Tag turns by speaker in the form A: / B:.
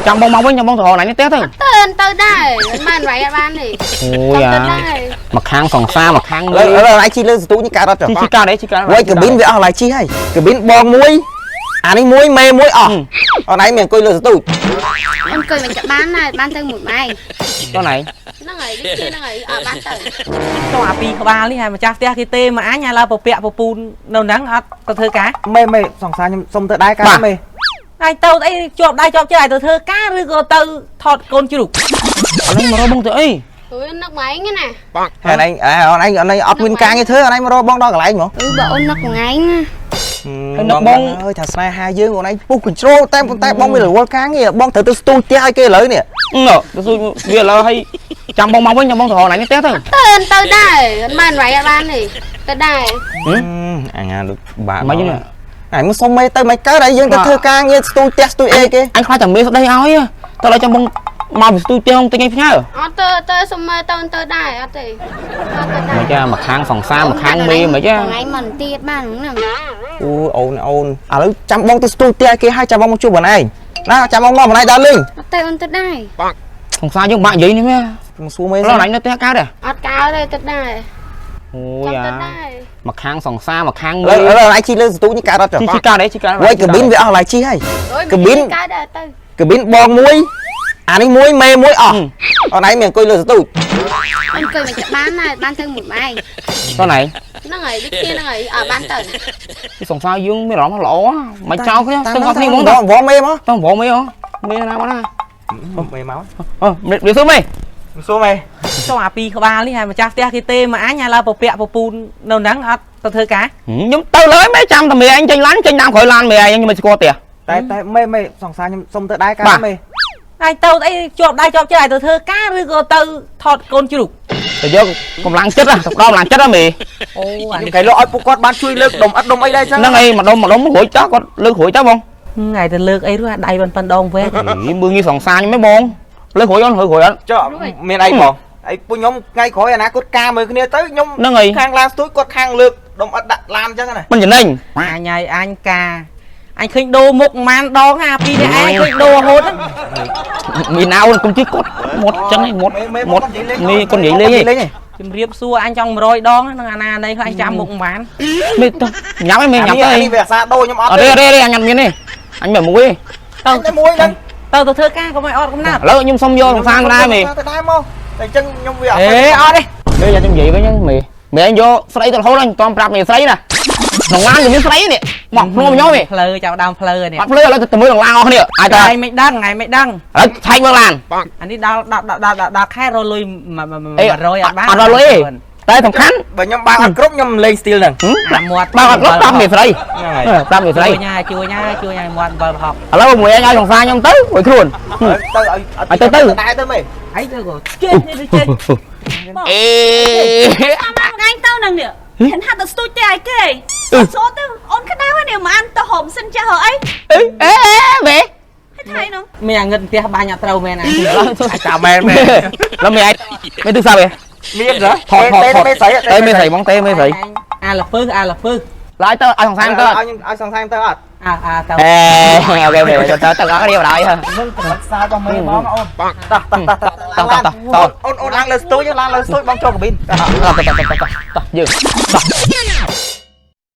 A: ចាំបងមកវិញចាំបងទៅរកណានេះទេទៅ
B: ទៅដែរមិនវាយអត់បានទេ
A: អូយមកខាងសង្សារមកខាងលើ
C: ឯងជីលើស្ទូនេះកើតអត់ចុះ
A: ជីកើតđấyជីកើត
C: វ៉ៃកាប៊ីនវាអស់ឡាយជីហើយកប៊ីនបងមួយអានេះមួយមេមួយអស់អត់ឯងមានអង្គុយលើស្ទូ
B: អង្គុយមិនចាប់បានដែរបានទៅមួយម៉ែ
A: តោះណៃ
B: ហ្នឹងហើយនេះហ្នឹងហើយអត់បានទៅ
D: តោះអាពីក្បាលនេះហើយម្ចាស់ផ្ទះគេទេមកអញឲ្យឡើយពពាក់ពពូននៅហ្នឹងអត់ទៅធ្វើការ
C: មេសង្សារខ្ញុំសុំទៅដែរការមេ
D: ហើយទៅអីជាប់ដៃជាប់ជើងឲ្យទៅធ្វើការឬក៏ទៅថតកូនជ្រូក
A: អានេះមករកបងទៅអី
B: អូយនឹកម៉ែងណា
C: ហើយអញអត់មានការងារធ្វើអញមករកបងដល់កន្លែងហ្មង
B: បើអូននឹកមួយថ្ងៃណា
C: ហើយនឹកបងអើយថាស្នេហាយើងអូនឯងពុះ control តែប៉ុន្តែបងមានរវល់ការងារបងត្រូវទៅស្ទូចផ្ទះឲ្យគេឥឡូវនេះ
A: ទៅស្ទូចវាឥឡូវឲ្យចាំបងមកវិញចាំបងទៅរកណានេះទេទៅ
B: ដែរមិនវាយអត់បានទេទៅដែរ
C: អញបាក់
A: មិនហ្នឹង
C: អញមកសុំមេទៅមិនកើតហើយយើងទៅធ្វើការងារស្ទូចផ្ទះស្ទូចអីគេ
A: អញខ្លាចតែមេស្ដីឲ្យទៅឡើយចាំបងមកស្ទូចផ្ទះទិញឲ្យផ្ញើ
B: អត់ទៅសុំមេទៅដែរអត់ទេ
A: មិនចាមកខាងសង្សារមកខាងមេមិនចា
B: ថ្ងៃមិនទៀតបានហ្នឹង
C: អូអូនឥឡូវចាំបងទៅស្ទូចផ្ទះគេឲ្យចាំបងមកជួបបងឯងណាចាំបងមកបងឯងដល់លេង
B: អត់ទៅអូនទៅដែរ
A: សង្សារយើងបាក់និយាយនេះមែន
C: មកសួរមេ
A: ឡងនៅផ្ទះកើតទេ
B: អត់កើតទេទៅដែរ
A: អូយ៉ាមកខាងសង្សារមកខាងមេ
C: ឯងជីលើស្ទូចនេះកើតអត់ចុះ
A: ជីកើតđấyជីកើត
C: វ៉ៃកាប៊ីនវាអស់ឡាយជីហើយកប៊ីន
B: កើតដែរទៅ
C: កាប៊ីនបងមួយអានេះមួយមេមួយអស់អត់ឯងមានអង្គុយលើស្ទូច
B: អង្គុយមិនចាប់បានដែរបានទៅមួយម៉ែ
A: តោះណៃ
B: ហ្នឹងហើយដូចគ្នាហ្នឹងហើយអត់បានទៅ
A: សង្សារយើងមានអារម្មណ៍ល្អមិនចោលគ្នាទៅអត់គ្នាហ្មង
C: ទៅវងមេមក
A: ទៅវងមេហ៎មេណាមកណា
C: មេមក
A: វាសួរមេ
C: សួរមេ
D: ចុះអាពីក្បាលនេះហើយម្ចាស់ផ្ទះគេទេមកអញឲ្យឡើយពពាក់ពពូននៅហ្នឹងអត់ទៅធ្វើការ
A: ខ្ញុំទៅលើមេចាំតែមេអញចេញឡានចេញតាមក្រោយឡានមេអញខ្ញុំមិនស្គាល់ទេ
C: តែមេសង្សារខ្ញុំសុំទៅដែរការមេ
D: ហើយទៅអីជាប់ដៃជាប់ជើងឲ្យទៅធ្វើការឬក៏ទៅថតកូនជ្រូក
A: ទៅយកកម្លាំងចិត្តទៅដល់កម្លាំងចិត្តមេ
D: អូ
C: អានេះគេលោកឲ្យពួកគាត់បានជួយលើកដុំអត់ដុំអីដែរចឹង
A: ហ្នឹងហើយម្ដុំរួចចោះគាត់លើករួចទៅបង
D: ថ្ងៃទៅលើកអីរួចដៃប៉ុណ្ដងវែង
A: មើងងាយសង្សារខ្ញុំបងលើករួចអត់រួចអត់
C: ចុះមានអីបងអីពួកខ្ញុំថ្ងៃក្រោយអនាគតការមើលគ្នាទៅខ្ញុំ
A: ហ្នឹងហើយ
C: ខាងឡានស្ទួយគាត់ខាងលើកដុំអត់ដាក់ឡានចឹងណា
A: មិនចំណេញ
D: អញឲ្យអញការអញឃើញដូរមុខម៉ានដងអាពីនេះឯងឃើញដូររហូត
A: មានអោកុំជិះគាត់មុតចឹងឯងមុតនេះគាត់និយាយលេងឯង
D: ជំរាបសួរអញចង់100ដងហ្នឹងអាណានៃខ្លាញ់ចាំមុខមិនបាន
A: មេទៅញ៉ាំឯងមេញ៉ាំទៅ
C: នេះវាអាសាដូរខ្ញុំអត់
A: ទេអញញ៉ាំមានទេអញមិនមួយ
C: ទេទៅមួយហ្នឹង
D: ទៅធ្វើការកុំឲ្យអត់កំណាត់
A: ឥឡូវខ្ញុំសុំយកសង្សារដែរមេ
C: ទៅដែរមកតែអញ្ចឹងខ្ញុំវាអត់
D: អត់ទេ
A: មេយ៉ាខ្ញុំនិយាយវិញមេអញយកស្រីទៅរហូតអញតំប្រាប់មេស្រីណាក្នុងឡានមានស្រីនេះមកភ្នំខ្ញុំ
D: ផ្លូវចាប់ដើមផ្លូវនេះ
A: អត់ផ្លូវឥឡូវទៅមើលក្នុងឡានអស់គ្នា
D: អាចតែមិនដឹងថ្ងៃមិនដឹង
A: ឥឡូវឆែកមើលឡាន
D: អានេះដល់ខែរលុយ100អត់បាន
A: អត់រលុយតែសំខាន់
C: បើខ្ញុំបើអត់គ្រប់ខ្ញុំលេងស្ទីលហ្នឹង
D: អាមាត់
A: បើអត់គ្រប់ប្រាប់មេស្រីប្រាប់មេស្រី
D: ជួយញ៉ាមាត់បើហប់
A: ឥឡូវមួយអញឲ្យសង្សារខ្ញុំទៅមួយខ្លួន
C: ទៅ
A: ទៅ
C: ដែរទៅមេ
D: អីទៅក៏ចេះនេះចេះ
A: អេ
B: អាមកថ្ងៃទៅនឹងនេះហិនហាត់ទៅស្ទូចទេឲ្យគេសួរទៅអូនក្តៅនេះមិនទៅហមសិនចាស់អី
A: មេ
B: ថៃនោះ
D: មានអាងឹតផ្ទះបាញ់អត់ត្រូវមែនណា
C: ចាំមែន
A: แล้วមេទិសាវេ
C: មានហ៎
A: ថតមេស្រីហ្មងទេមេស្រី
D: អាលពើ
A: ឡើយទៅឲ្យសង្សារទៅ
C: ឲ្យសង្សារទៅអត់
D: ទៅ
A: អូខេទៅអស់គ្នាបណ្ដោយហ្នឹង
C: នឹងប្រវត្តិសាស្ត្ររបស់មេបងអូន
A: ត
C: អូនឡើងលើស្ទូចឡើងលើស្ទូចបងចូលកាប៊ីន
A: យើង